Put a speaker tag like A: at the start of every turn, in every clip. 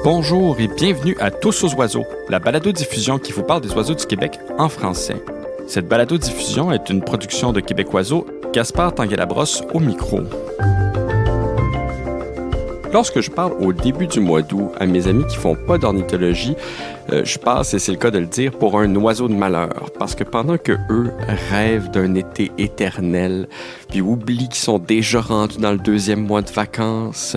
A: Bonjour et bienvenue à Tous aux oiseaux, la balado-diffusion qui vous parle des oiseaux du Québec en français. Cette balado-diffusion est une production de Québec Oiseaux, Gaspard Tanguay-Labrosse au micro. Lorsque je parle au début du mois d'août à mes amis qui font pas d'ornithologie, je passe, et c'est le cas de le dire, pour un oiseau de malheur. Parce que pendant que eux rêvent d'un été éternel, puis oublient qu'ils sont déjà rendus dans le deuxième mois de vacances,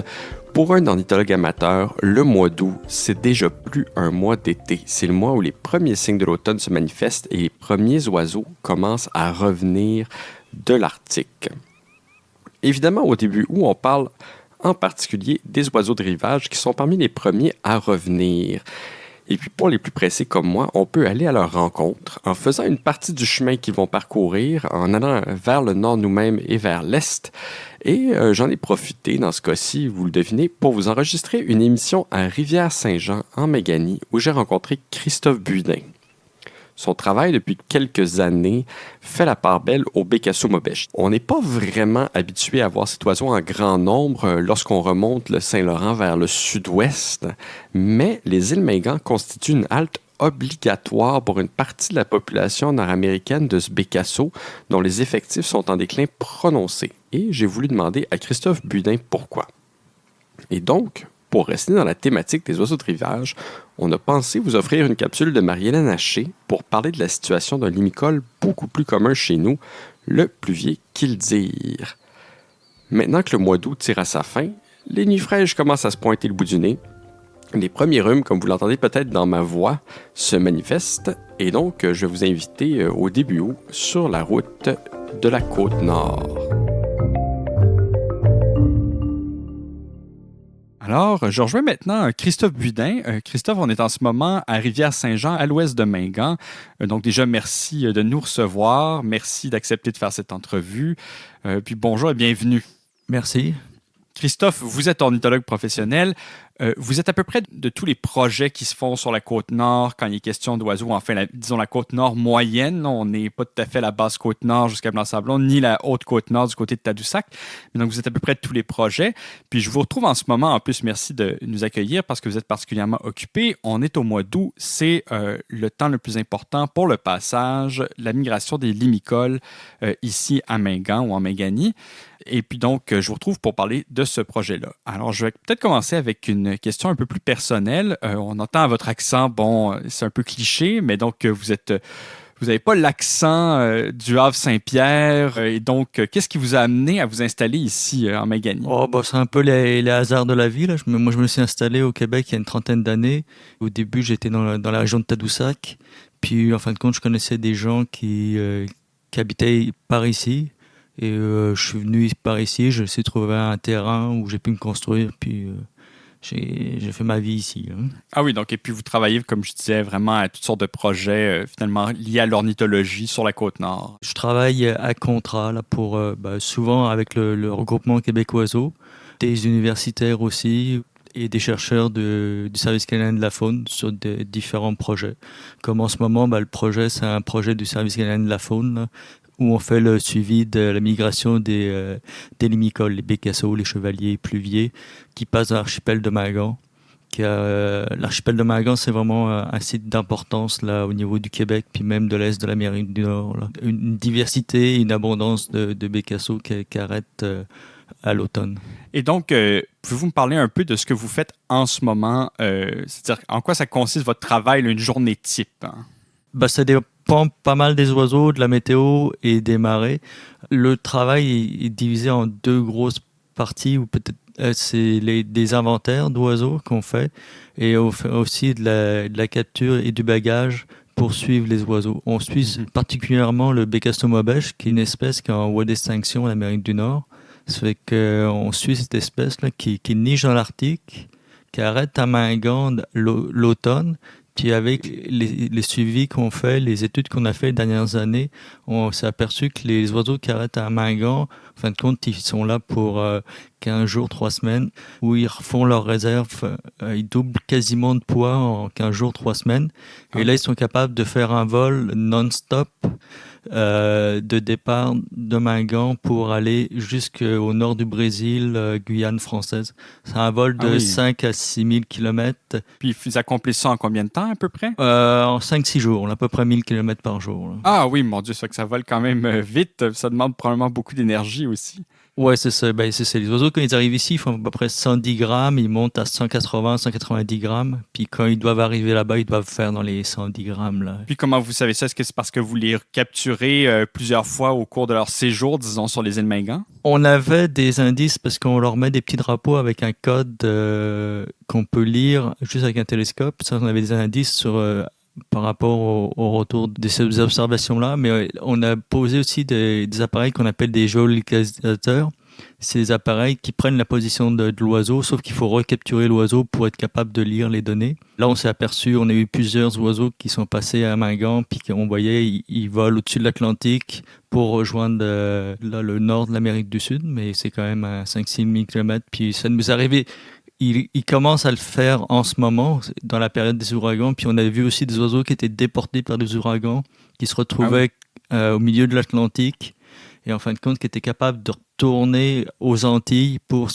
A: pour un ornithologue amateur, le mois d'août, c'est déjà plus un mois d'été. C'est le mois où les premiers signes de l'automne se manifestent et les premiers oiseaux commencent à revenir de l'Arctique. Évidemment, au début août, on parle en particulier des oiseaux de rivage qui sont parmi les premiers à revenir. Et puis pour les plus pressés comme moi, on peut aller à leur rencontre en faisant une partie du chemin qu'ils vont parcourir, en allant vers le nord nous-mêmes et vers l'est. Et j'en ai profité dans ce cas-ci, vous le devinez, pour vous enregistrer une émission à Rivière-Saint-Jean en Méganie où j'ai rencontré Christophe Budin. Son travail, depuis quelques années, fait la part belle au bécasseau maubeche. On n'est pas vraiment habitué à voir cet oiseau en grand nombre lorsqu'on remonte le Saint-Laurent vers le sud-ouest, mais les îles Mingan constituent une halte obligatoire pour une partie de la population nord-américaine de ce bécasseau, dont les effectifs sont en déclin prononcé. Et j'ai voulu demander à Christophe Budin pourquoi. Et donc, pour rester dans la thématique des oiseaux de rivage, on a pensé vous offrir une capsule de Marie-Hélène Haché pour parler de la situation d'un limicole beaucoup plus commun chez nous, le pluvier killdeer. Maintenant que le mois d'août tire à sa fin, les nuits fraîches commencent à se pointer le bout du nez. Les premiers rhumes, comme vous l'entendez peut-être dans ma voix, se manifestent et donc je vais vous inviter au début août sur la route de la Côte-Nord. Alors, je rejoins maintenant Christophe Budin. Christophe, on est en ce moment à Rivière-Saint-Jean, à l'ouest de Mingan. Donc déjà, merci de nous recevoir. Merci d'accepter de faire cette entrevue. Puis bonjour et bienvenue.
B: Merci.
A: Christophe, vous êtes ornithologue professionnel. Vous êtes à peu près de tous les projets qui se font sur la Côte-Nord quand il est question d'oiseaux, enfin, disons la Côte-Nord moyenne. On n'est pas tout à fait la basse Côte-Nord jusqu'à Blanc-Sablon, ni la haute Côte-Nord du côté de Tadoussac. Mais donc, vous êtes à peu près de tous les projets. Puis, je vous retrouve en ce moment. En plus, merci de nous accueillir parce que vous êtes particulièrement occupés. On est au mois d'août. C'est le temps le plus important pour le passage, la migration des limicoles ici à Mingan ou en Méganie. Et puis donc, je vous retrouve pour parler de ce projet-là. Alors, je vais peut-être commencer avec une question un peu plus personnelle. On entend à votre accent, bon, c'est un peu cliché, mais donc vous n'avez pas l'accent du Havre-Saint-Pierre. Et donc, qu'est-ce qui vous a amené à vous installer ici en Méganie?
B: C'est un peu les hasards de la vie, là. Moi, je me suis installé au Québec il y a une trentaine d'années. Au début, j'étais dans la région de Tadoussac. Puis, en fin de compte, je connaissais des gens qui habitaient par ici. Et je suis venu par ici, je me suis trouvé un terrain où j'ai pu me construire, puis j'ai fait ma vie ici. Hein.
A: Ah oui, donc, et puis vous travaillez, comme je disais, vraiment à toutes sortes de projets finalement liés à l'ornithologie sur la Côte-Nord.
B: Je travaille à contrat, là, pour, souvent avec le regroupement Québec Oiseaux, des universitaires aussi, et des chercheurs du Service canadien de la faune sur différents projets. Comme en ce moment, le projet, c'est un projet du Service canadien de la faune, là, où on fait le suivi de la migration des limicoles, les bécasseaux, les chevaliers, les pluviers, qui passent à l'archipel de Mingan. L'archipel de Mingan, c'est vraiment un site d'importance là au niveau du Québec, puis même de l'Est de l'Amérique du Nord. Là. Une diversité, une abondance de bécasseaux qui arrêtent à l'automne.
A: Et donc, pouvez-vous me parler un peu de ce que vous faites en ce moment? C'est-à-dire, en quoi ça consiste votre travail, là, une journée type? Hein?
B: Ça dépend pas mal des oiseaux, de la météo et des marées. Le travail est divisé en deux grosses parties, ou peut-être c'est des inventaires d'oiseaux qu'on fait, et on fait aussi de la capture et du bagage pour suivre les oiseaux. On suit particulièrement le bécasseau maubeche, qui est une espèce qui est en voie d'extinction en Amérique du Nord. Ça fait qu'on suit cette espèce-là qui niche dans l'Arctique, qui arrête à Mingan l'automne. Puis avec les suivis qu'on fait, les études qu'on a fait les dernières années, on s'est aperçu que les oiseaux qui arrêtent à Mingan, en fin de compte, ils sont là pour 15 jours, 3 semaines, où ils refont leurs réserves. Ils doublent quasiment de poids en 15 jours, 3 semaines. Et là, ils sont capables de faire un vol non-stop de départ de Mingan pour aller jusqu'au nord du Brésil, Guyane française. C'est un vol de 5 à 6 000 km.
C: Puis ils accomplissent ça en combien de temps à peu près?
B: En 5-6 jours, à peu près 1000 km par jour. Là.
C: Ah oui, mon Dieu, ça fait que ça vole quand même vite. Ça demande probablement beaucoup d'énergie aussi.
B: Ouais, c'est ça. Les oiseaux, quand ils arrivent ici, ils font à peu près 110 grammes. Ils montent à 180, 190 grammes. Puis quand ils doivent arriver là-bas, ils doivent faire dans les 110 grammes. Là.
C: Puis comment vous savez ça? Est-ce que c'est parce que vous les capturez plusieurs fois au cours de leur séjour, disons, sur les îles Mingan?
B: On avait des indices parce qu'on leur met des petits drapeaux avec un code qu'on peut lire juste avec un télescope. Ça, on avait des indices sur... par rapport au retour de ces observations-là, mais on a posé aussi des appareils qu'on appelle des géolocalisateurs. C'est des appareils qui prennent la position de l'oiseau, sauf qu'il faut recapturer l'oiseau pour être capable de lire les données. Là, on s'est aperçu, on a eu plusieurs oiseaux qui sont passés à Mingan, puis qu'on voyait, ils volent au-dessus de l'Atlantique pour rejoindre le nord de l'Amérique du Sud, mais c'est quand même à 5-6 000 km. Puis ça nous est arrivé... Il commence à le faire en ce moment, dans la période des ouragans. Puis on a vu aussi des oiseaux qui étaient déportés par des ouragans, qui se retrouvaient au milieu de l'Atlantique, et en fin de compte, qui étaient capables de retourner aux Antilles pour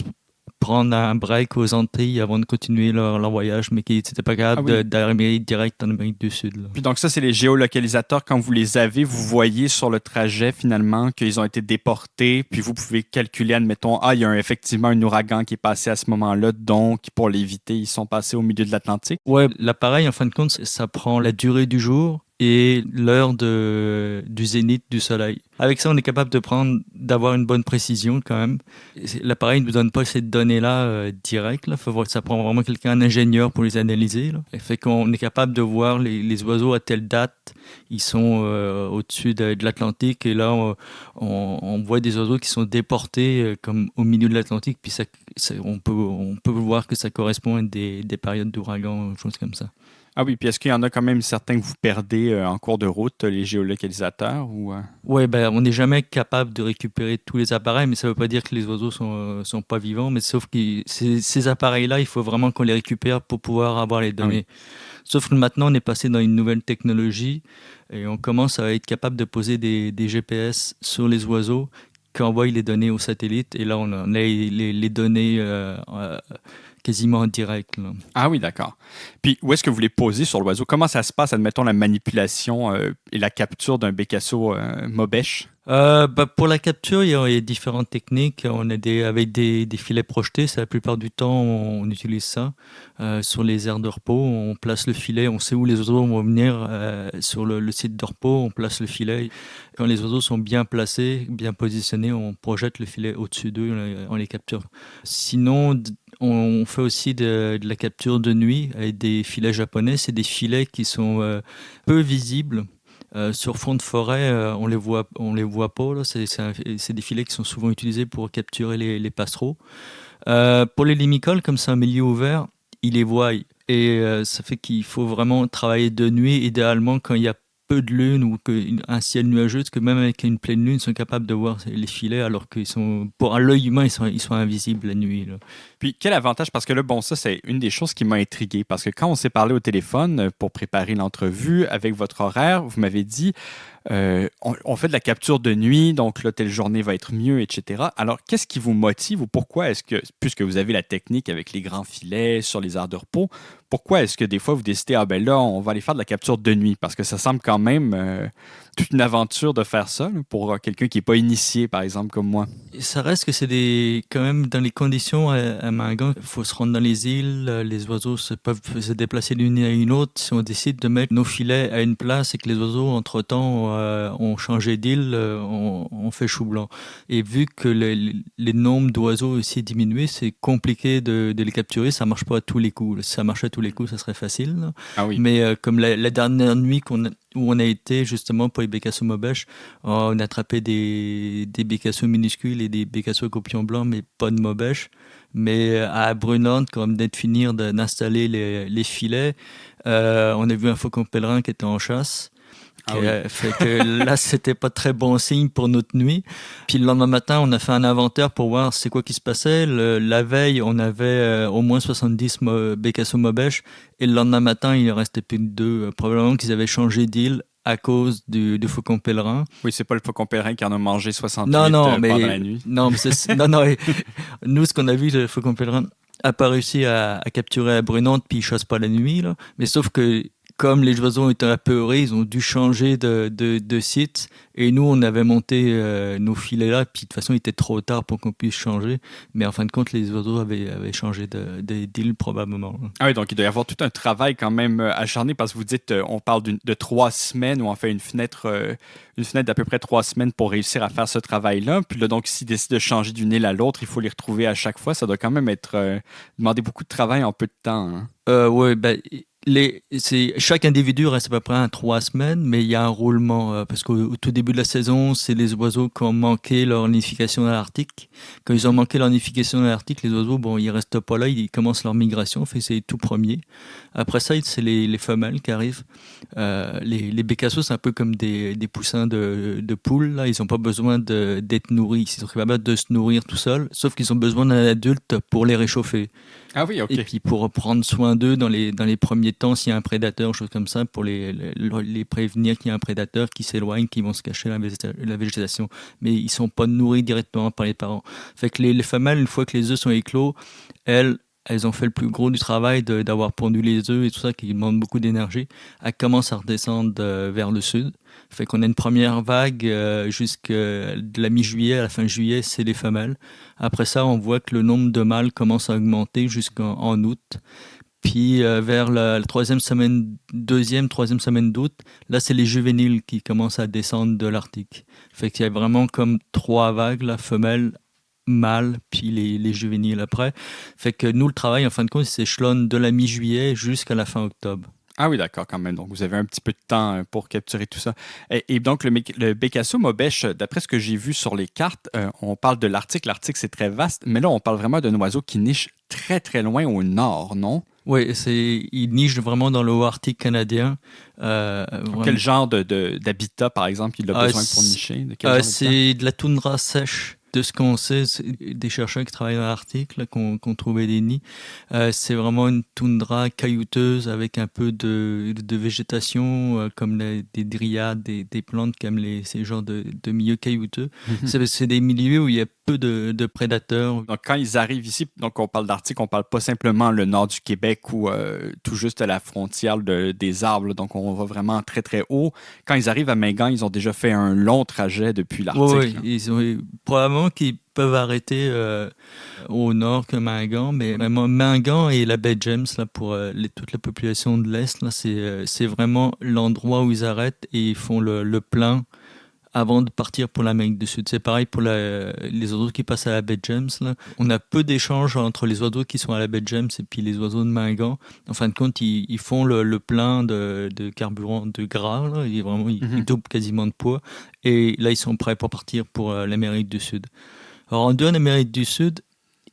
B: prendre un break aux Antilles avant de continuer leur voyage, mais qui n'étaient pas capables d'arriver direct en Amérique du Sud. Là.
C: Puis donc ça, c'est les géolocalisateurs. Quand vous les avez, vous voyez sur le trajet finalement qu'ils ont été déportés, puis vous pouvez calculer, admettons, il y a effectivement un ouragan qui est passé à ce moment-là, donc pour l'éviter, ils sont passés au milieu de l'Atlantique.
B: Ouais, l'appareil, en fin de compte, ça prend la durée du jour et l'heure du zénith du soleil. Avec ça, on est capable d'avoir une bonne précision quand même. L'appareil ne nous donne pas ces données-là direct. Là. Ça prend vraiment un ingénieur pour les analyser. Là. Ça fait qu'on est capable de voir les oiseaux à telle date. Ils sont au-dessus de l'Atlantique et là, on voit des oiseaux qui sont déportés comme au milieu de l'Atlantique. Puis on peut voir que ça correspond à des périodes d'ouragan, choses comme ça.
C: Ah oui, puis est-ce qu'il y en a quand même certains que vous perdez en cours de route, les géolocalisateurs?
B: Oui, on n'est jamais capable de récupérer tous les appareils, mais ça ne veut pas dire que les oiseaux sont pas vivants, mais sauf que ces appareils-là, il faut vraiment qu'on les récupère pour pouvoir avoir les données. Oui. Sauf que maintenant, on est passé dans une nouvelle technologie et on commence à être capable de poser des GPS sur les oiseaux qui envoient les données aux satellites, et là, on a les données... quasiment en direct. Là.
C: Ah oui, d'accord. Puis, où est-ce que vous les posez sur l'oiseau? Comment ça se passe, admettons, la manipulation et la capture d'un bécasso mobèche?
B: Pour la capture, il y a différentes techniques. On a avec des filets projetés. C'est la plupart du temps, on utilise ça. Sur les aires de repos, on place le filet. On sait où les oiseaux vont venir. Sur le site de repos, on place le filet. Quand les oiseaux sont bien placés, bien positionnés, on projette le filet au-dessus d'eux, on les capture. Sinon, on fait aussi de la capture de nuit avec des filets japonais. C'est des filets qui sont peu visibles. Sur fond de forêt, on les voit pas. Là. C'est des filets qui sont souvent utilisés pour capturer les passereaux. Pour les limicoles, comme c'est un milieu ouvert, ils les voient. Et ça fait qu'il faut vraiment travailler de nuit, idéalement quand il y a peu de lune ou un ciel nuageux, parce que même avec une pleine lune, ils sont capables de voir les filets, alors qu'ils sont, pour l'œil humain, ils sont invisibles la nuit. Là.
C: Puis, quel avantage? Parce que là, ça, c'est une des choses qui m'a intrigué. Parce que quand on s'est parlé au téléphone pour préparer l'entrevue avec votre horaire, vous m'avez dit, on fait de la capture de nuit, donc là, telle journée va être mieux, etc. Alors, qu'est-ce qui vous motive ou pourquoi est-ce que, puisque vous avez la technique avec les grands filets sur les aires de repos, pourquoi est-ce que des fois vous décidez, là, on va aller faire de la capture de nuit? Parce que ça semble quand même toute une aventure de faire ça là, pour quelqu'un qui n'est pas initié, par exemple, comme moi.
B: Ça reste que c'est quand même dans les conditions à Mingan, il faut se rendre dans les îles, les oiseaux peuvent se déplacer d'une île à une autre. Si on décide de mettre nos filets à une place et que les oiseaux, entre-temps, ont changé d'île, on fait chou blanc. Et vu que les nombres d'oiseaux aussi diminué, c'est compliqué de les capturer, ça ne marche pas à tous les coups. Si ça marchait à tous les coups, ça serait facile. Là.
C: Ah oui.
B: Mais comme la dernière nuit où on a été justement pour les bécassos mobèches, on a attrapé des bécassos minuscules et des bécassos copions blancs, mais pas de mobèches. Mais à Brunante, quand on venait de finir d'installer les filets, on a vu un faucon pèlerin qui était en chasse. Ah oui. Fait que là, c'était pas très bon signe pour notre nuit. Puis le lendemain matin, on a fait un inventaire pour voir c'est quoi qui se passait. La veille, on avait au moins 70 bécassos mobèches. Et le lendemain matin, il ne restait plus que 2. Probablement qu'ils avaient changé d'île à cause du faucon pèlerin.
C: Oui, c'est pas le faucon pèlerin qui en a mangé 68
B: pendant
C: la nuit.
B: Non, mais nous, ce qu'on a vu, le faucon pèlerin n'a pas réussi à capturer la brunante, puis il chasse pas la nuit. Là. Mais sauf que comme les oiseaux étaient apeurés, ils ont dû changer de site. Et nous, on avait monté nos filets là. Puis de toute façon, il était trop tard pour qu'on puisse changer. Mais en fin de compte, les oiseaux avaient changé d'île probablement.
C: Ah oui, donc il doit y avoir tout un travail quand même acharné parce que vous dites, on parle de 3 semaines ou en fait une fenêtre d'à peu près 3 semaines pour réussir à faire ce travail-là. Puis là, donc, s'ils décident de changer d'une île à l'autre, il faut les retrouver à chaque fois. Ça doit quand même demander beaucoup de travail en peu de temps. Hein.
B: Oui, chaque individu reste à peu près 3 semaines, mais il y a un roulement parce qu'au tout début de la saison, c'est les oiseaux qui ont manqué leur nidification dans l'Arctique. Quand ils ont manqué leur nidification dans l'Arctique, les oiseaux, ils restent pas là, ils commencent leur migration, fait c'est les tout premiers. Après ça, c'est les femelles qui arrivent. Les bécassos, c'est un peu comme des poussins de poules. Là, ils n'ont pas besoin d'être nourris, ils sont capables de se nourrir tout seuls, sauf qu'ils ont besoin d'un adulte pour les réchauffer.
C: Ah oui, ok.
B: Et puis pour prendre soin d'eux dans les premiers temps, s'il y a un prédateur, chose comme ça, pour les prévenir qu'il y a un prédateur qui s'éloigne, qui vont se cacher dans la végétation. Mais ils sont pas nourris directement par les parents. Fait que les femelles, une fois que les œufs sont éclos, elles ont fait le plus gros du travail d'avoir pondu les œufs et tout ça, qui demande beaucoup d'énergie. Elles commencent à redescendre vers le sud. Fait qu'on a une première vague jusqu'à de la mi-juillet à la fin juillet, c'est les femelles. Après ça, on voit que le nombre de mâles commence à augmenter jusqu'en août. Puis vers la troisième semaine d'août, là, c'est les juvéniles qui commencent à descendre de l'Arctique. Fait qu'il y a vraiment comme 3 vagues, la femelle, mâle, puis les juvéniles après. Fait que nous, le travail, en fin de compte, il s'échelonne de la mi-juillet jusqu'à la fin octobre.
C: Ah oui, d'accord, quand même. Donc, vous avez un petit peu de temps pour capturer tout ça. Et donc, le bécasso mobèche, d'après ce que j'ai vu sur les cartes, on parle de l'Arctique. L'Arctique, c'est très vaste, mais là, on parle vraiment d'un oiseau qui niche très, très loin au nord, non?
B: Oui, il niche vraiment dans le haut Arctique canadien.
C: Quel genre d'habitat, par exemple, il a besoin pour nicher?
B: C'est de la toundra sèche. De ce qu'on sait, des chercheurs qui travaillent dans l'Arctique, qu'on trouvait des nids, c'est vraiment une toundra caillouteuse avec un peu de végétation, comme des dryades, des plantes comme ces genres de milieux caillouteux. Mm-hmm. C'est des milieux où il y a peu de prédateurs.
C: Donc, quand ils arrivent ici, donc on parle d'Arctique, on parle pas simplement le nord du Québec ou tout juste à la frontière des arbres. Donc, on va vraiment très, très haut. Quand ils arrivent à Mingan, ils ont déjà fait un long trajet depuis l'Arctique.
B: Oui, probablement qu'ils peuvent arrêter au nord que Mingan, mais vraiment Mingan et la baie James, là, pour toute la population de l'Est, là, c'est vraiment l'endroit où ils arrêtent et ils font le plein avant de partir pour l'Amérique du Sud. C'est pareil pour les oiseaux qui passent à la baie James. Là. On a peu d'échanges entre les oiseaux qui sont à la baie James et puis les oiseaux de Mingan. En fin de compte, ils font le plein de carburant, de gras. Là. Ils doublent quasiment de poids. Et là, ils sont prêts pour partir pour l'Amérique du Sud. Alors, en dehors de l'Amérique du Sud,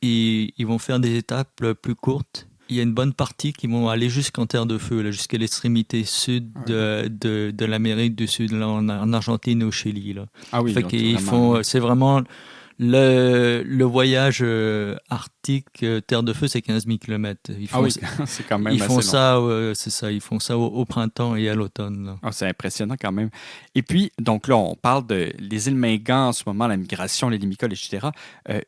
B: ils vont faire des étapes plus courtes. Il y a une bonne partie qui vont aller jusqu'en Terre de Feu, là, jusqu'à l'extrémité sud de l'Amérique du Sud, là, en Argentine et au Chili. Là.
C: Ah oui,
B: c'est vraiment le voyage arctique, Terre de Feu, c'est 15 000 km.
C: C'est quand même
B: ils font
C: assez
B: ça, c'est ça, ils font ça au printemps et à l'automne.
C: C'est impressionnant quand même. Et puis, donc là, on parle des îles Mingan en ce moment, la migration, les limicoles, etc.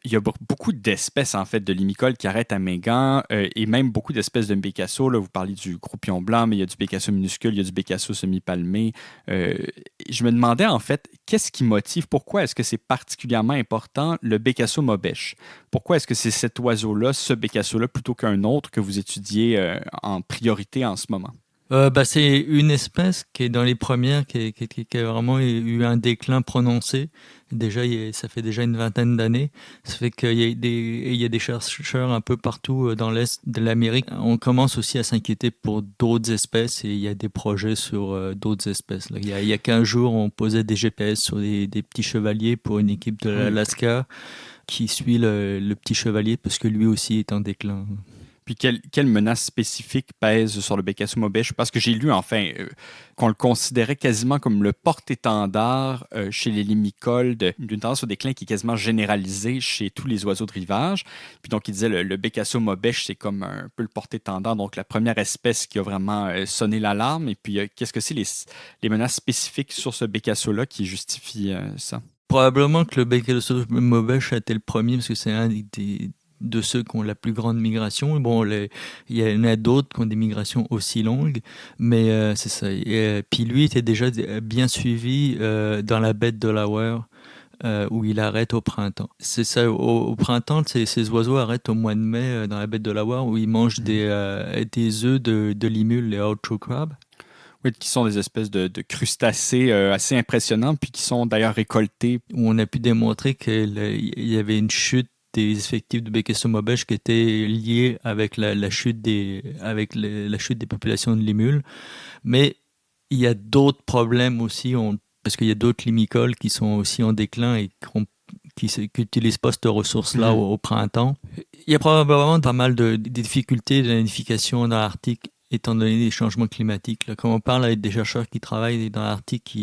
C: Il y a beaucoup d'espèces, en fait, de limicoles qui arrêtent à Mingan et même beaucoup d'espèces de bécasso. Là, vous parlez du croupion blanc, mais il y a du bécasso minuscule, il y a du bécasso semi-palmé. Je me demandais, en fait, qu'est-ce qui motive, pourquoi est-ce que c'est particulièrement important le bécasso mobèche? Pourquoi est-ce que c'est cet oiseau-là, ce bécasso-là, plutôt qu'un autre que vous étudiez en priorité en ce moment?
B: C'est une espèce qui est dans les premières, qui a vraiment eu un déclin prononcé. Déjà, ça fait déjà une vingtaine d'années. Ça fait qu'il y a des chercheurs un peu partout dans l'Est de l'Amérique. On commence aussi à s'inquiéter pour d'autres espèces et il y a des projets sur d'autres espèces. Là. Il y a 15 jours, on posait des GPS sur des petits chevaliers pour une équipe de l'Alaska qui suit le petit chevalier parce que lui aussi est en déclin.
C: Puis quelle menace spécifique pèse sur le Bécasseau mobèche? Parce que j'ai lu, enfin, qu'on le considérait quasiment comme le porte-étendard chez les limicoles d'une tendance au déclin qui est quasiment généralisée chez tous les oiseaux de rivage. Puis donc, il disait le Bécasseau mobèche, c'est comme un peu le porte-étendard, donc la première espèce qui a vraiment sonné l'alarme. Et puis, qu'est-ce que c'est les menaces spécifiques sur ce Bécasseau-là qui justifient ça?
B: Probablement que le Bécasseau mobèche a été le premier parce que c'est un de ceux qui ont la plus grande migration. Bon, il y en a d'autres qui ont des migrations aussi longues, mais c'est ça. Puis lui était déjà bien suivi dans la baie de Delaware, où il arrête au printemps. C'est ça, au printemps, ces oiseaux arrêtent au mois de mai dans la baie de Delaware, où ils mangent des œufs de limule, les Outro crabs.
C: Oui, qui sont des espèces de crustacés assez impressionnants, puis qui sont d'ailleurs récoltés.
B: Où on a pu démontrer qu'il y avait une chute des effectifs de Bécasseau mobèche qui était liée avec la chute des populations de limules. Mais il y a d'autres problèmes aussi, parce qu'il y a d'autres limicoles qui sont aussi en déclin et qui n'utilisent pas cette ressource-là au printemps. Il y a probablement pas mal de difficultés de nidification dans l'Arctique étant donné les changements climatiques. Là, quand on parle avec des chercheurs qui travaillent dans l'Arctique,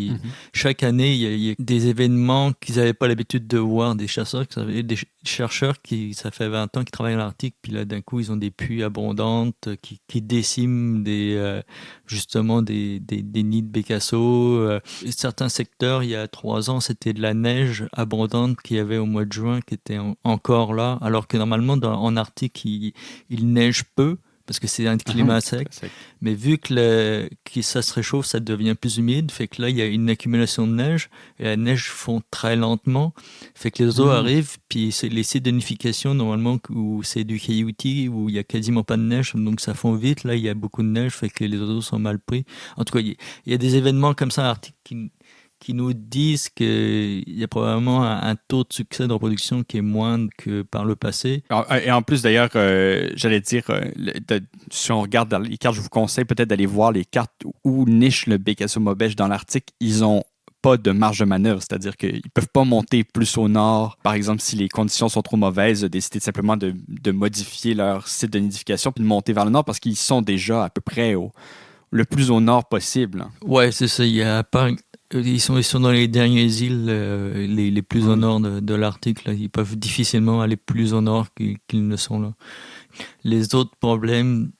B: chaque année, il y a des événements qu'ils n'avaient pas l'habitude de voir. Des chercheurs qui, ça fait 20 ans, qui travaillent dans l'Arctique, puis là, d'un coup, ils ont des pluies abondantes qui déciment justement des nids de bécasseaux. Certains secteurs, il y a 3 ans, c'était de la neige abondante qu'il y avait au mois de juin, qui était encore là, alors que normalement, en Arctique, il neige peu, parce que c'est un climat sec. Mais vu que ça se réchauffe, ça devient plus humide. Fait que là, il y a une accumulation de neige. Et la neige fond très lentement. Fait que les oiseaux arrivent. Puis c'est les sites de nidification, normalement, où c'est du cailloutis, où il n'y a quasiment pas de neige. Donc ça fond vite. Là, il y a beaucoup de neige. Fait que les oiseaux sont mal pris. En tout cas, il y a des événements comme ça en Arctique qui nous disent qu'il y a probablement un taux de succès de reproduction qui est moindre que par le passé.
C: Et en plus, d'ailleurs, j'allais dire, si on regarde dans les cartes, je vous conseille peut-être d'aller voir les cartes où niche le Bécasseau mobèche dans l'Arctique. Ils n'ont pas de marge de manœuvre, c'est-à-dire qu'ils ne peuvent pas monter plus au nord. Par exemple, si les conditions sont trop mauvaises, décider simplement de modifier leur site de nidification puis de monter vers le nord parce qu'ils sont déjà à peu près le plus au nord possible.
B: Ouais, c'est ça. Il y a pas... Ils sont dans les dernières îles les plus au nord de l'Arctique. Là. Ils peuvent difficilement aller plus au nord qu'ils ne sont là. Les autres problèmes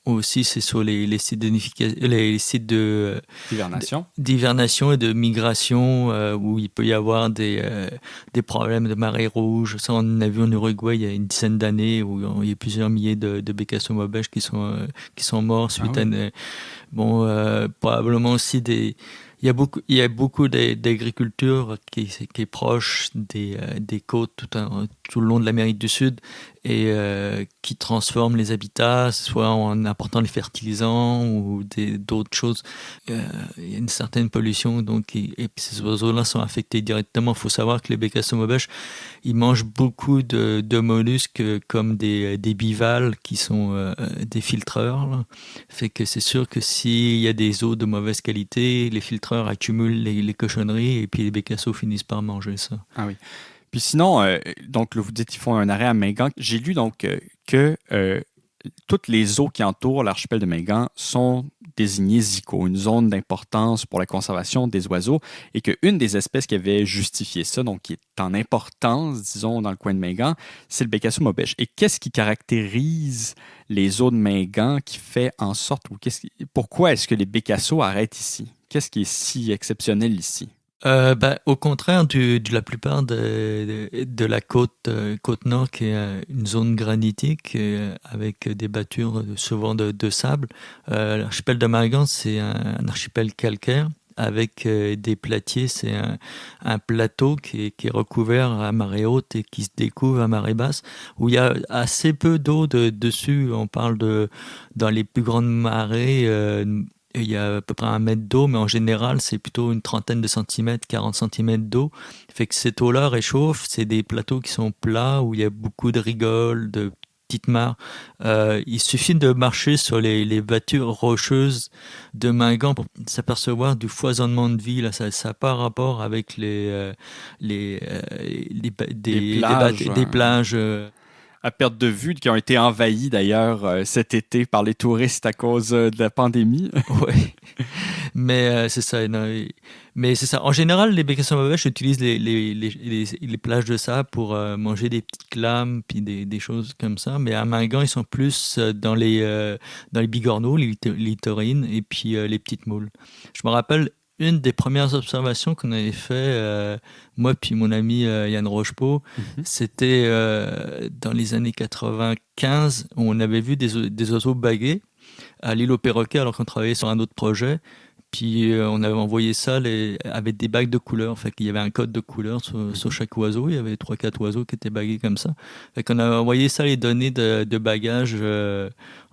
B: aussi, c'est sur les sites d'hivernation et de migration où il peut y avoir des problèmes de marée rouge. Ça, on en a vu en Uruguay il y a une dizaine d'années où il y a plusieurs milliers de Bécasseaux mobèche qui sont morts suite à probablement aussi il y a beaucoup d'agriculture qui est proche des côtes tout le long de l'Amérique du Sud et qui transforme les habitats, soit en apportant les fertilisants ou d'autres choses. Il y a une certaine pollution, donc, et puis ces oiseaux-là sont affectés directement. Il faut savoir que les Bécasseaux mobèche, ils mangent beaucoup de mollusques comme des bivalves qui sont des filtreurs. Là. Fait que c'est sûr que s'il y a des eaux de mauvaise qualité, les filtreurs accumulent les cochonneries et puis les bécasseaux finissent par manger ça.
C: Ah oui. Puis sinon, donc là, vous dites qu'ils font un arrêt à Mingan. J'ai lu donc que toutes les eaux qui entourent l'archipel de Mingan sont désignées ZICO, une zone d'importance pour la conservation des oiseaux, et qu'une des espèces qui avait justifié ça, donc qui est en importance, disons, dans le coin de Mingan, c'est le Bécasseau mobèche. Et qu'est-ce qui caractérise les eaux de Mingan qui fait en sorte, pourquoi est-ce que les bécasseaux arrêtent ici? Qu'est-ce qui est si exceptionnel ici?
B: Au contraire de la plupart de la côte nord, qui est une zone granitique avec des battures souvent de sable, l'archipel de Mingan, c'est un archipel calcaire avec des platiers. C'est un plateau qui est recouvert à marée haute et qui se découvre à marée basse, où il y a assez peu d'eau dessus. On parle dans les plus grandes marées, il y a à peu près 1 mètre d'eau, mais en général, c'est plutôt une trentaine de centimètres, 40 centimètres d'eau. Fait que cette eau-là réchauffe. C'est des plateaux qui sont plats, où il y a beaucoup de rigoles, de petites mares. Il suffit de marcher sur les battures rocheuses de Mingan pour s'apercevoir du foisonnement de vie. Là, ça n'a pas rapport avec des plages.
C: à perte de vue, qui ont été envahis d'ailleurs cet été par les touristes à cause de la pandémie.
B: Oui, mais c'est ça. Non, mais c'est ça. En général, les bécassins mauvaises utilisent les plages de sable pour manger des petites clames puis des choses comme ça. Mais à Mingan, ils sont plus dans les bigorneaux, les littorines et puis les petites moules. Je me rappelle une des premières observations qu'on avait fait, moi puis mon ami Yann Rochepeau, c'était dans les années 95, où on avait vu des oiseaux baguer à l'île aux perroquets alors qu'on travaillait sur un autre projet. Puis on avait envoyé ça avec des bagues de couleurs. En fait, il y avait un code de couleur sur chaque oiseau. Il y avait 3-4 oiseaux qui étaient bagués comme ça. Fait qu'on avait envoyé ça, les données de bagages,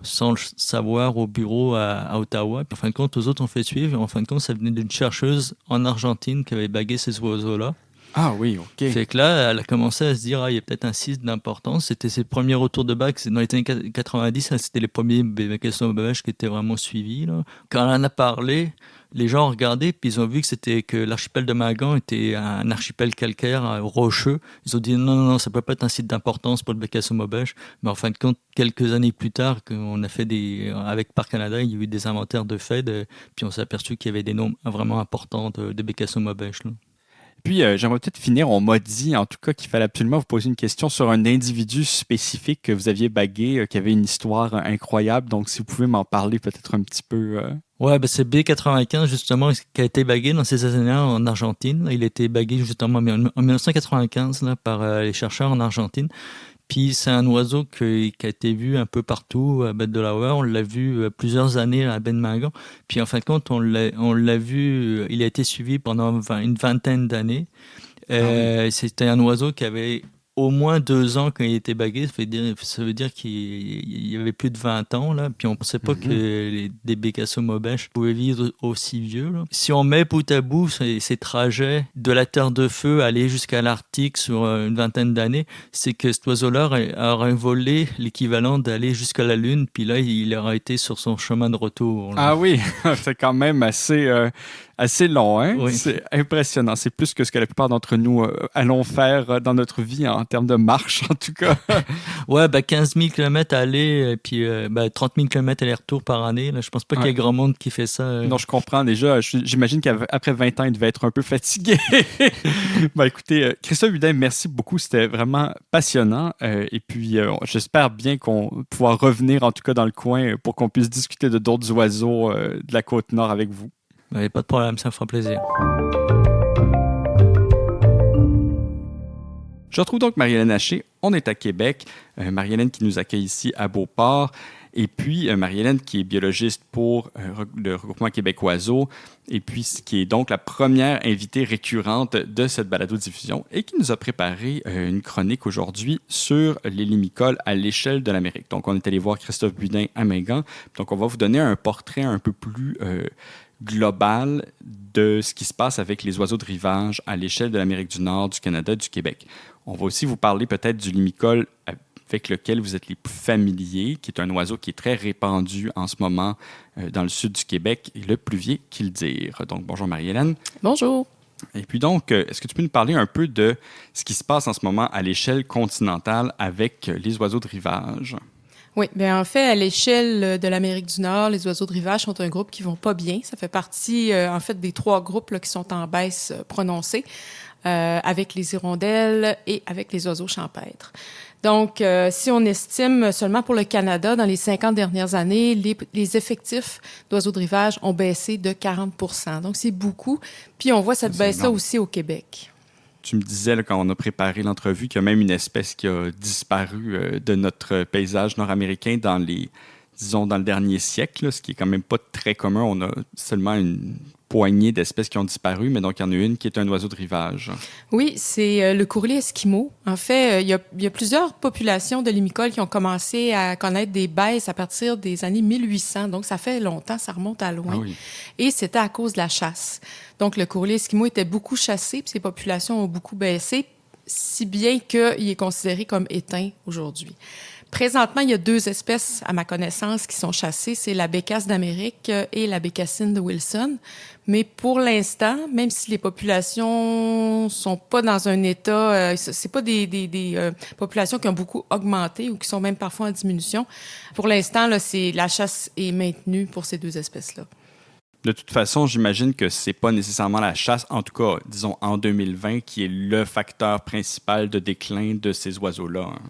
B: sans le savoir, au bureau à Ottawa. Puis en fin de compte, aux autres, on fait suivre. Et en fin de compte, ça venait d'une chercheuse en Argentine qui avait bagué ces oiseaux-là.
C: Ah oui, OK.
B: Fait que là, elle a commencé à se dire, il y a peut-être un site d'importance. C'était ses premiers retours de bague. Dans les années 90, c'était les premiers bécassins sauvages qui étaient vraiment suivis, là. Quand elle en a parlé, les gens ont regardé, puis ils ont vu que l'archipel de Mingan était un archipel calcaire rocheux. Ils ont dit, non, ça peut pas être un site d'importance pour le bécassin maubèche. Mais en fin de compte, quelques années plus tard, on a fait avec Parc Canada, il y a eu des inventaires de faits, puis on s'est aperçu qu'il y avait des nombres vraiment importants de bécassins maubèches, là.
C: Puis, j'aimerais peut-être finir. On m'a dit, en tout cas, qu'il fallait absolument vous poser une question sur un individu spécifique que vous aviez bagué, qui avait une histoire incroyable. Donc, si vous pouvez m'en parler peut-être un petit peu.
B: Ouais, c'est B95, justement, qui a été bagué dans ces années-là en Argentine. Il a été bagué, justement, en 1995 là, par les chercheurs en Argentine. Puis c'est un oiseau qui a été vu un peu partout à Baie-de-Delaware. On l'a vu plusieurs années à baie de Mingan. Puis en fin de compte, on l'a vu, il a été suivi pendant une vingtaine d'années. C'était un oiseau qui avait au moins 2 ans quand il était bagué. Ça veut dire qu'il y avait plus de 20 ans, là. Puis on ne pensait pas que des bécassos maubèches pouvaient vivre aussi vieux, là. Si on met bout à bout ces trajets de la Terre de Feu aller jusqu'à l'Arctique sur une vingtaine d'années, c'est que cet oiseau-là aurait volé l'équivalent d'aller jusqu'à la Lune, puis là, il aurait été sur son chemin de retour, là.
C: Ah oui, c'est quand même assez long, hein?
B: Oui.
C: C'est impressionnant. C'est plus que ce que la plupart d'entre nous allons faire dans notre vie en termes de marche, en tout cas.
B: Ouais, 15 000 km aller, et puis 30 000 km aller-retour par année. Là. Je pense pas qu'il y ait grand monde qui fait ça.
C: Non, je comprends déjà. J'imagine qu'après 20 ans, il devait être un peu fatigué. Écoutez, Christophe Hudin, merci beaucoup. C'était vraiment passionnant. Et puis, j'espère bien qu'on pouvoir revenir, en tout cas, dans le coin pour qu'on puisse discuter de d'autres oiseaux de la Côte-Nord avec vous.
B: Pas de problème, ça me fera plaisir.
C: Je retrouve donc Marie-Hélène Haché. On est à Québec. Marie-Hélène qui nous accueille ici à Beauport. Et puis Marie-Hélène qui est biologiste pour le regroupement Québec Oiseaux. Et puis qui est donc la première invitée récurrente de cette balado-diffusion et qui nous a préparé une chronique aujourd'hui sur les limicoles à l'échelle de l'Amérique. Donc on est allé voir Christophe Budin à Mingan. Donc on va vous donner un portrait un peu plus global de ce qui se passe avec les oiseaux de rivage à l'échelle de l'Amérique du Nord, du Canada, du Québec. On va aussi vous parler peut-être du limicole avec lequel vous êtes les plus familiers, qui est un oiseau qui est très répandu en ce moment dans le sud du Québec, le pluvier kildire. Donc, bonjour Marie-Hélène.
D: Bonjour.
C: Et puis donc, est-ce que tu peux nous parler un peu de ce qui se passe en ce moment à l'échelle continentale avec les oiseaux de rivage?
D: Oui, bien en fait, à l'échelle de l'Amérique du Nord, les oiseaux de rivage sont un groupe qui vont pas bien. Ça fait partie, en fait, des 3 groupes là, qui sont en baisse prononcée, avec les hirondelles et avec les oiseaux champêtres. Donc, si on estime seulement pour le Canada, dans les 50 dernières années, les effectifs d'oiseaux de rivage ont baissé de 40 %. Donc, c'est beaucoup. Puis, on voit cette baisse-là aussi au Québec.
C: Tu me disais, là, quand on a préparé l'entrevue, qu'il y a même une espèce qui a disparu de notre paysage nord-américain dans le dernier siècle, là, ce qui est quand même pas très commun. On a seulement une poignée d'espèces qui ont disparu, mais donc il y en a une qui est un oiseau de rivage.
D: Oui, c'est le courrier esquimau. En fait, il y a plusieurs populations de limicoles qui ont commencé à connaître des baisses à partir des années 1800. Donc, ça fait longtemps, ça remonte à loin.
C: Ah oui.
D: Et c'était à cause de la chasse. Donc, le courrier esquimau était beaucoup chassé, puis ces populations ont beaucoup baissé, si bien qu'il est considéré comme éteint aujourd'hui. Présentement, il y a 2 espèces, à ma connaissance, qui sont chassées. C'est la bécasse d'Amérique et la bécassine de Wilson. Mais pour l'instant, même si les populations sont pas dans un état, c'est pas des populations qui ont beaucoup augmenté ou qui sont même parfois en diminution. Pour l'instant, là, la chasse est maintenue pour ces 2 espèces-là.
C: De toute façon, j'imagine que c'est pas nécessairement la chasse, en tout cas, disons, en 2020, qui est le facteur principal de déclin de ces oiseaux-là. Hein.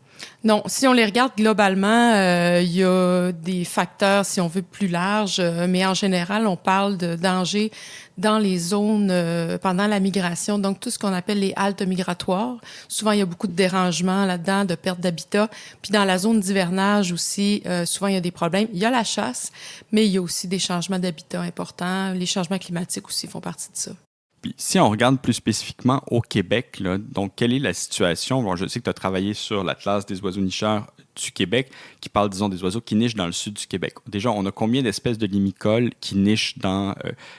D: Non, si on les regarde globalement, il y a des facteurs, si on veut, plus larges, mais en général, on parle de danger dans les zones pendant la migration, donc tout ce qu'on appelle les haltes migratoires. Souvent, il y a beaucoup de dérangements là-dedans, de perte d'habitat. Puis dans la zone d'hivernage aussi, souvent, il y a des problèmes. Il y a la chasse, mais il y a aussi des changements d'habitat importants. Les changements climatiques aussi font partie de ça.
C: Puis, si on regarde plus spécifiquement au Québec, là, donc quelle est la situation? Bon, je sais que tu as travaillé sur l'Atlas des oiseaux nicheurs du Québec, qui parle, disons, des oiseaux qui nichent dans le sud du Québec. Déjà, on a combien d'espèces de limicoles qui nichent dans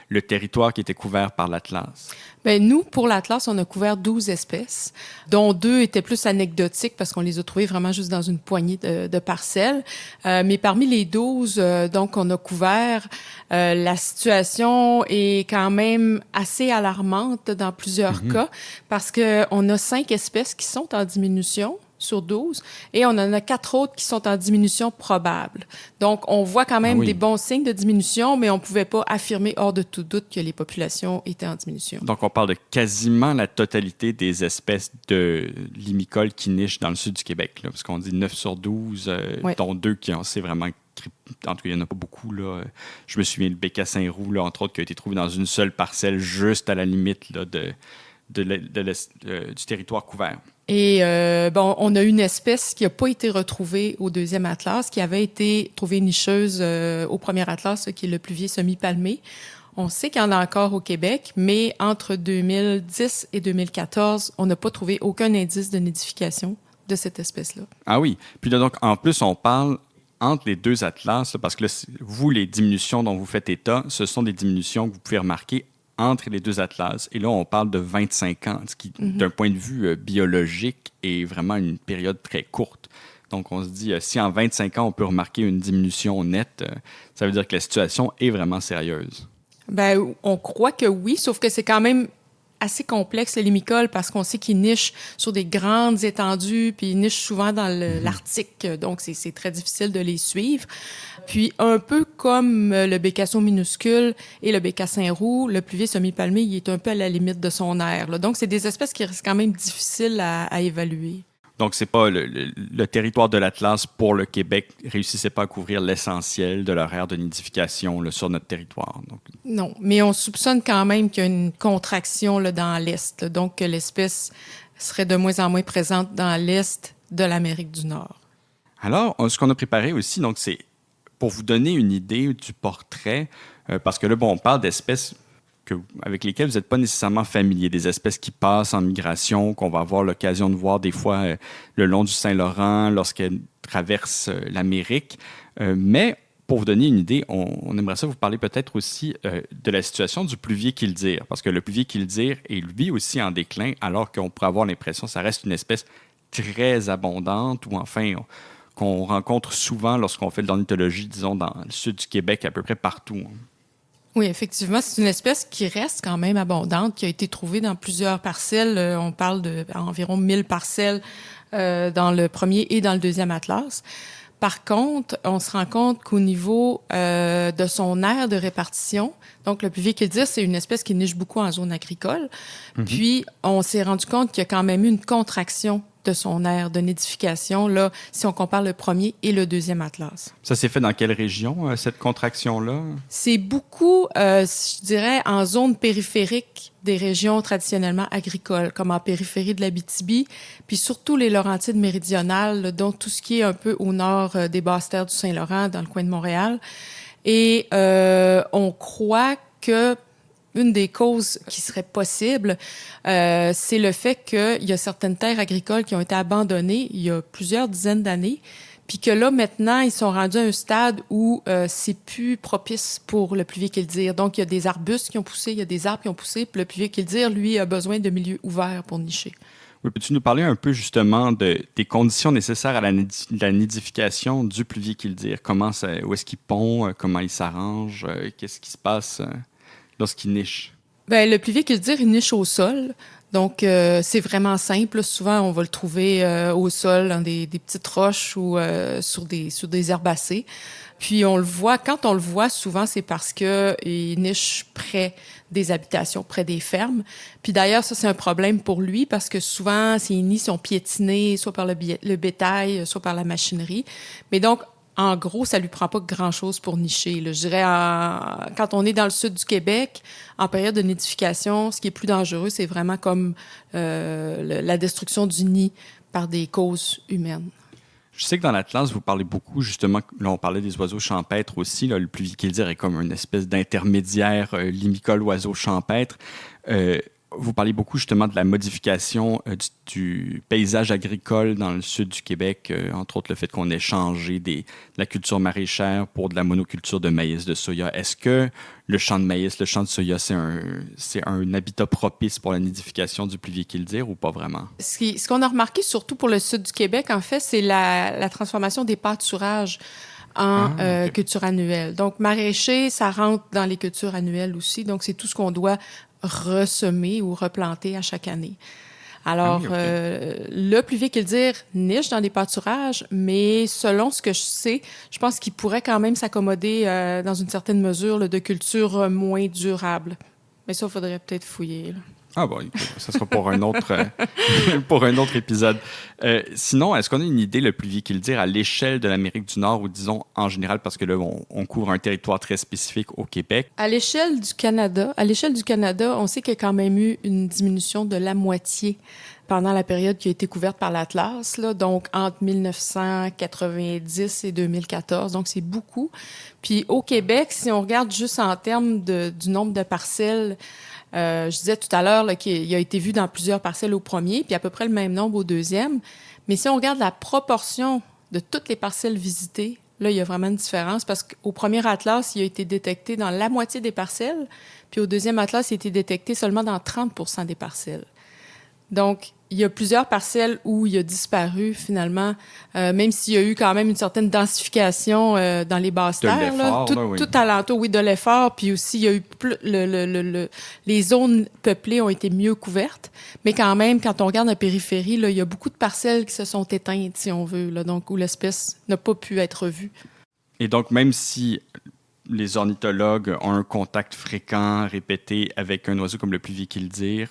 C: le territoire qui était couvert par l'Atlas?
D: Bien, nous, pour l'Atlas, on a couvert 12 espèces, dont 2 étaient plus anecdotiques parce qu'on les a trouvées vraiment juste dans une poignée de parcelles. Mais parmi les 12, donc, on a couvert, la situation est quand même assez alarmante dans plusieurs cas parce qu'on a 5 espèces qui sont en diminution sur 12, et on en a 4 autres qui sont en diminution probable. Donc, on voit quand même des bons signes de diminution, mais on ne pouvait pas affirmer hors de tout doute que les populations étaient en diminution.
C: Donc, on parle de quasiment la totalité des espèces de limicoles qui nichent dans le sud du Québec, là, parce qu'on dit 9 sur 12, dont 2 qui ont, c'est vraiment... En tout cas, il n'y en a pas beaucoup. Là. Je me souviens, le bécassin roux, là, entre autres, qui a été trouvé dans une seule parcelle, juste à la limite là, du territoire couvert.
D: Et bon, on a une espèce qui n'a pas été retrouvée au 2e atlas, qui avait été trouvée nicheuse au 1er atlas, qui est le pluvier semi-palmé. On sait qu'il y en a encore au Québec, mais entre 2010 et 2014, on n'a pas trouvé aucun indice de nidification de cette espèce-là.
C: Ah oui. Puis là, donc, en plus, on parle entre les 2 atlas, là, parce que là, vous, les diminutions dont vous faites état, ce sont des diminutions que vous pouvez remarquer entre les 2 atlas. Et là, on parle de 25 ans, ce qui, d'un point de vue biologique, est vraiment une période très courte. Donc, on se dit, si en 25 ans, on peut remarquer une diminution nette, ça veut dire que la situation est vraiment sérieuse.
D: Bien, on croit que oui, sauf que c'est quand même assez complexe, le limicole, parce qu'on sait qu'ils nichent sur des grandes étendues, puis ils nichent souvent dans l'Arctique, donc c'est très difficile de les suivre. Puis, un peu comme le bécasson minuscule et le bécassin roux, le pluvier semi-palmé, il est un peu à la limite de son aire, là. Donc, c'est des espèces qui restent quand même difficiles à évaluer.
C: Donc, c'est pas le territoire de l'Atlas pour le Québec réussissait pas à couvrir l'essentiel de leur aire de nidification là, sur notre territoire. Donc...
D: Non, mais on soupçonne quand même qu'il y a une contraction là, dans l'Est, là, donc que l'espèce serait de moins en moins présente dans l'Est de l'Amérique du Nord.
C: Alors, ce qu'on a préparé aussi, donc, c'est pour vous donner une idée du portrait, parce que là, bon, on parle d'espèces avec lesquelles vous n'êtes pas nécessairement familier, des espèces qui passent en migration, qu'on va avoir l'occasion de voir des fois le long du Saint-Laurent lorsqu'elles traversent l'Amérique. Mais pour vous donner une idée, on aimerait ça vous parler peut-être aussi de la situation du pluvier killdeer, parce que le pluvier killdeer est lui aussi en déclin, alors qu'on pourrait avoir l'impression que ça reste une espèce très abondante, ou enfin... qu'on rencontre souvent lorsqu'on fait de l'ornithologie, disons, dans le sud du Québec, à peu près partout.
D: Oui, effectivement, c'est une espèce qui reste quand même abondante, qui a été trouvée dans plusieurs parcelles. On parle d'environ 1000 parcelles dans le premier et dans le 2e atlas. Par contre, on se rend compte qu'au niveau de son aire de répartition, donc le pluvier killdeer, c'est une espèce qui niche beaucoup en zone agricole. Puis, on s'est rendu compte qu'il y a quand même eu une contraction de son aire de nidification, là, si on compare le premier et le 2e atlas.
C: Ça s'est fait dans quelle région, cette contraction-là? C'est
D: beaucoup, je dirais, en zone périphérique des régions traditionnellement agricoles, comme en périphérie de l'Abitibi, puis surtout les Laurentides méridionales, donc tout ce qui est un peu au nord des basses terres du Saint-Laurent, dans le coin de Montréal. Et on croit que une des causes qui serait possible, c'est le fait qu'il y a certaines terres agricoles qui ont été abandonnées il y a plusieurs dizaines d'années, puis que là, maintenant, ils sont rendus à un stade où c'est plus propice pour le pluvier killdeer. Donc, il y a des arbustes qui ont poussé, il y a des arbres qui ont poussé, puis le pluvier killdeer, lui, a besoin de milieux ouverts pour nicher.
C: Oui, peux-tu nous parler un peu justement des conditions nécessaires à la nidification du pluvier killdeer? Où est-ce qu'il pond? Comment il s'arrange? Qu'est-ce qui se passe lorsqu'il niche?
D: Ben, le pluvier killdeer, il niche au sol. Donc, c'est vraiment simple. Souvent, on va le trouver au sol, dans des petites roches ou sur des herbacées. Puis, quand on le voit, souvent, c'est parce qu'il niche près des habitations, près des fermes. Puis d'ailleurs, ça, c'est un problème pour lui parce que souvent, ces nids sont piétinés, soit par le bétail, soit par la machinerie. Mais donc, en gros, ça lui prend pas grand-chose pour nicher, là. Je dirais, quand on est dans le sud du Québec, en période de nidification, ce qui est plus dangereux, c'est vraiment comme la destruction du nid par des causes humaines.
C: Je sais que dans l'Atlas, vous parlez beaucoup, justement, là, on parlait des oiseaux champêtres aussi. Là, le pluvier killdeer est comme une espèce d'intermédiaire limicole-oiseau champêtre. Vous parlez beaucoup, justement, de la modification du paysage agricole dans le sud du Québec, entre autres le fait qu'on ait changé de la culture maraîchère pour de la monoculture de maïs, de soya. Est-ce que le champ de maïs, le champ de soya, c'est un habitat propice pour la nidification du pluvier killdeer ou pas vraiment?
D: Ce qu'on a remarqué, surtout pour le sud du Québec, en fait, c'est la transformation des pâturages en culture annuelle. Donc, maraîcher, ça rentre dans les cultures annuelles aussi. Donc, c'est tout ce qu'on doit ressemer ou replanter à chaque année. Alors, le pluvier killdeer niche dans des pâturages, mais selon ce que je sais, je pense qu'il pourrait quand même s'accommoder dans une certaine mesure là, de cultures moins durables. Mais ça, il faudrait peut-être fouiller, là.
C: Ah bon, ça sera pour un autre, pour un autre épisode. Sinon, est-ce qu'on a une idée, le pluvier killdeer, à l'échelle de l'Amérique du Nord ou disons en général, parce que là, on couvre un territoire très spécifique au Québec?
D: À l'échelle du Canada, on sait qu'il y a quand même eu une diminution de la moitié pendant la période qui a été couverte par l'Atlas, là, donc entre 1990 et 2014. Donc, c'est beaucoup. Puis au Québec, si on regarde juste en termes du nombre de parcelles, je disais tout à l'heure là, qu'il a été vu dans plusieurs parcelles au premier, puis à peu près le même nombre au deuxième. Mais si on regarde la proportion de toutes les parcelles visitées, là, il y a vraiment une différence parce qu'au premier Atlas, il a été détecté dans la moitié des parcelles, puis au deuxième Atlas, il a été détecté seulement dans 30% des parcelles. Donc, il y a plusieurs parcelles où il a disparu finalement, même s'il y a eu quand même une certaine densification dans les basses terres. Là, tout alentour, oui, de l'effort. Puis aussi, il y a eu les zones peuplées ont été mieux couvertes. Mais quand même, quand on regarde la périphérie, là, il y a beaucoup de parcelles qui se sont éteintes, si on veut, là, donc où l'espèce n'a pas pu être vue.
C: Et donc, même si les ornithologues ont un contact fréquent, répété avec un oiseau comme le pluvier killdeer,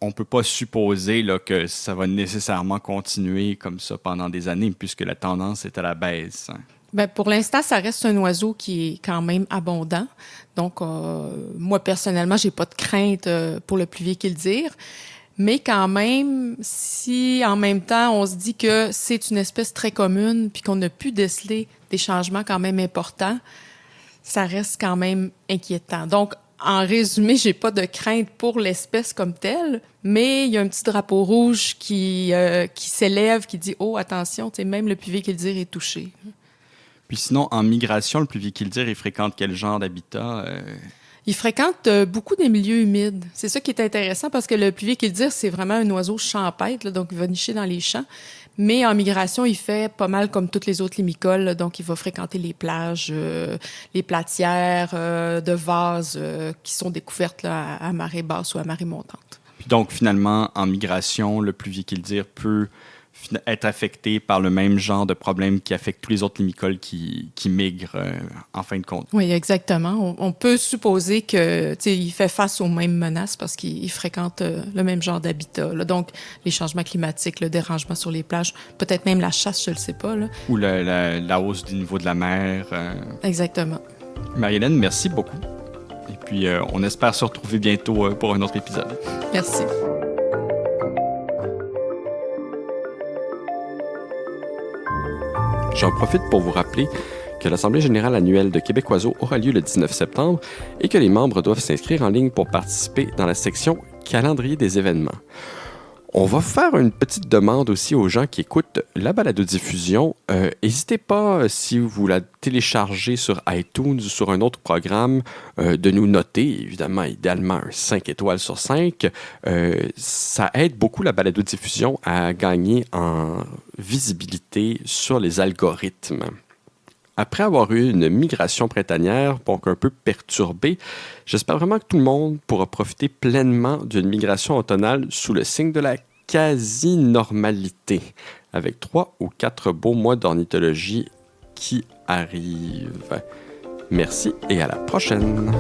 C: on ne peut pas supposer là, que ça va nécessairement continuer comme ça pendant des années, puisque la tendance est à la baisse.
D: Bien, pour l'instant, ça reste un oiseau qui est quand même abondant. Donc, moi, personnellement, j'ai pas de crainte pour le pluvier killdeer. Mais quand même, si en même temps, on se dit que c'est une espèce très commune puis qu'on a pu déceler des changements quand même importants, ça reste quand même inquiétant. Donc, en résumé, j'ai pas de crainte pour l'espèce comme telle, mais il y a un petit drapeau rouge qui s'élève, qui dit « Oh, attention, même le pluvier killdeer est touché. »
C: Puis sinon, en migration, le pluvier killdeer, il fréquente quel genre d'habitat?
D: Il fréquente beaucoup des milieux humides. C'est ça qui est intéressant parce que le pluvier killdeer, c'est vraiment un oiseau champêtre, là, donc il va nicher dans les champs. Mais en migration, il fait pas mal comme toutes les autres limicoles, là, donc il va fréquenter les plages, les platières de vases qui sont découvertes là, à marée basse ou à marée montante.
C: Puis donc finalement, en migration, le pluvier killdeer peut être affecté par le même genre de problème qui affecte tous les autres limicoles qui migrent en fin de compte.
D: Oui, exactement. On peut supposer que il fait face aux mêmes menaces parce qu'il fréquente le même genre d'habitat. Là. Donc, les changements climatiques, le dérangement sur les plages, peut-être même la chasse, je ne le sais pas. Là.
C: Ou la hausse du niveau de la mer.
D: Exactement.
C: Marie-Hélène, merci beaucoup. Et puis, on espère se retrouver bientôt pour un autre épisode.
D: Merci.
A: J'en profite pour vous rappeler que l'Assemblée générale annuelle de Québec Oiseau aura lieu le 19 septembre et que les membres doivent s'inscrire en ligne pour participer dans la section « Calendrier des événements ». On va faire une petite demande aussi aux gens qui écoutent la balado-diffusion. N'hésitez pas, si vous la téléchargez sur iTunes ou sur un autre programme, de nous noter, évidemment, idéalement un 5 étoiles sur 5. Ça aide beaucoup la balado-diffusion à gagner en visibilité sur les algorithmes. Après avoir eu une migration printanière, donc un peu perturbée, j'espère vraiment que tout le monde pourra profiter pleinement d'une migration automnale sous le signe de la quasi-normalité, avec 3 ou 4 beaux mois d'ornithologie qui arrivent. Merci et à la prochaine!